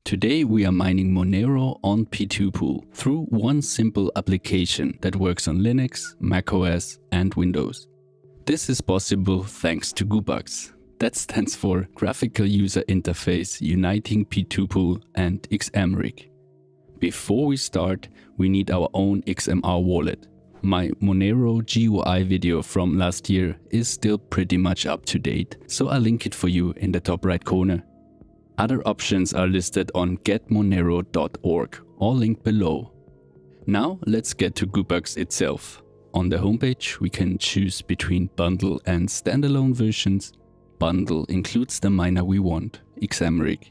Today we are mining Monero on P2Pool through one simple application that works on Linux, macOS and Windows. This is possible thanks to GUPAX. That stands for Graphical User Interface Uniting P2Pool and XMRig. Before we start, we need our own XMR wallet. My Monero GUI video from last year is still pretty much up to date, so I'll link it for you in the top right corner. Other options are listed on getmonero.org, all linked below. Now let's get to GUPAX itself. On the homepage we can choose between bundle and standalone versions. Bundle includes the miner we want, XMRig.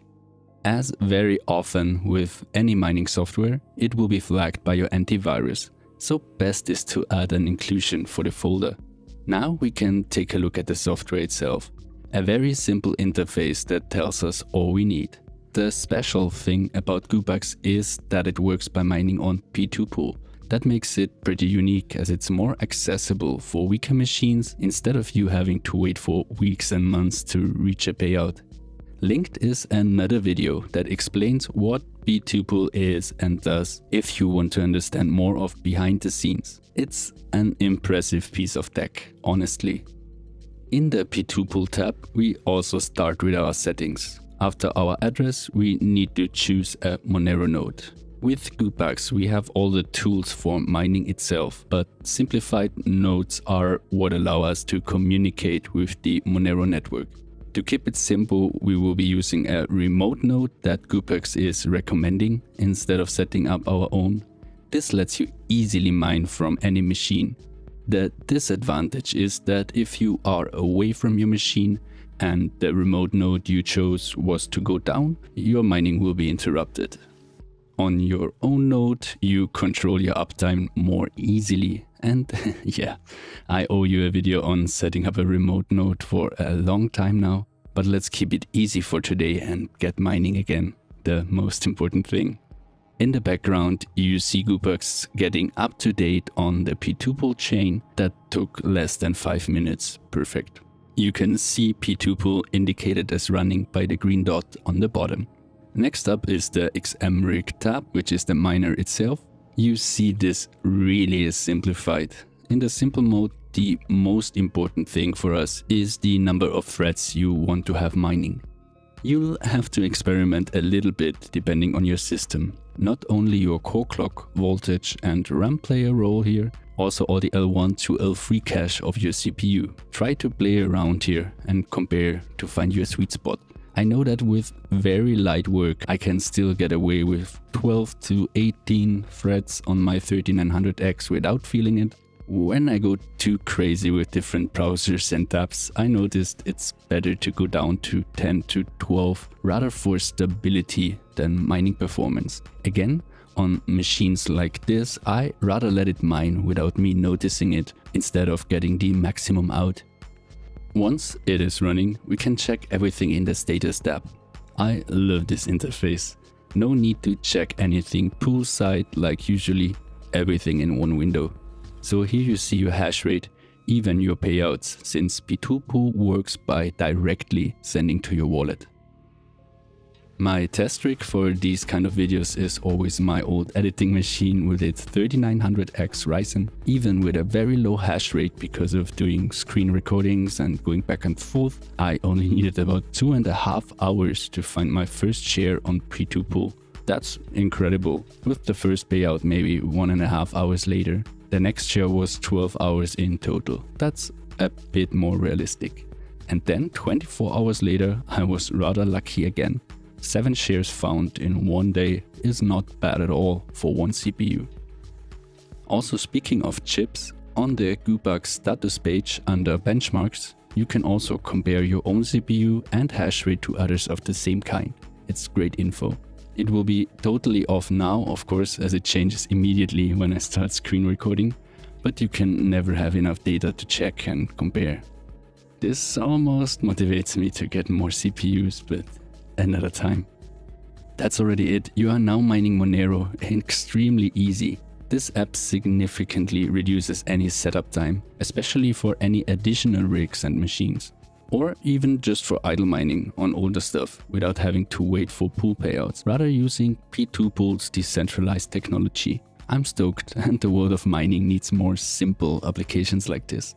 As very often with any mining software, it will be flagged by your antivirus, so best is to add an inclusion for the folder. Now we can take a look at the software itself. A very simple interface that tells us all we need. The special thing about GUPAX is that it works by mining on P2Pool. That makes it pretty unique as it's more accessible for weaker machines instead of you having to wait for weeks and months to reach a payout. Linked is another video that explains what P2Pool is and does if you want to understand more of behind the scenes. It's an impressive piece of tech, honestly. In the P2Pool tab, we also start with our settings. After our address, we need to choose a Monero node. With GUPAX, we have all the tools for mining itself, but simplified nodes are what allow us to communicate with the Monero network. To keep it simple, we will be using a remote node that GUPAX is recommending instead of setting up our own. This lets you easily mine from any machine. The disadvantage is that if you are away from your machine and the remote node you chose was to go down, your mining will be interrupted. On your own node, you control your uptime more easily. And yeah, I owe you a video on setting up a remote node for a long time now. But let's keep it easy for today and get mining again, the most important thing. In the background, you see GUPAX getting up to date on the P2Pool chain that took less than 5 minutes. Perfect. You can see P2Pool indicated as running by the green dot on the bottom. Next up is the XMRig tab, which is the miner itself. You see this really is simplified. In the simple mode, the most important thing for us is the number of threads you want to have mining. You'll have to experiment a little bit depending on your system. Not only your core clock, voltage and RAM play a role here, also all the L1 to L3 cache of your CPU. Try to play around here and compare to find your sweet spot. I know that with very light work I can still get away with 12 to 18 threads on my 3900X without feeling it. When I go too crazy with different browsers and tabs, I noticed it's better to go down to 10 to 12 rather for stability than mining performance. Again, on machines like this, I rather let it mine without me noticing it instead of getting the maximum out. Once it is running, we can check everything in the status tab. I love this interface. No need to check anything poolside like usually, everything in one window. So here you see your hash rate, even your payouts, since P2Pool works by directly sending to your wallet. My test rig for these kind of videos is always my old editing machine with its 3900X Ryzen, even with a very low hash rate because of doing screen recordings and going back and forth. I only needed about 2.5 hours to find my first share on P2Pool. That's incredible. With the first payout maybe 1.5 hours later. The next share was 12 hours in total. That's a bit more realistic. And then 24 hours later I was rather lucky again. 7 shares found in one day is not bad at all for one CPU. Also speaking of chips, on the GUPAX status page under benchmarks, you can also compare your own CPU and hash rate to others of the same kind. It's great info. It will be totally off now, of course, as it changes immediately when I start screen recording, but you can never have enough data to check and compare. This almost motivates me to get more CPUs, but another time. That's already it. You are now mining Monero extremely easy. This app significantly reduces any setup time, especially for any additional rigs and machines. Or even just for idle mining on older stuff without having to wait for pool payouts, rather using P2Pool's decentralized technology. I'm stoked, and the world of mining needs more simple applications like this.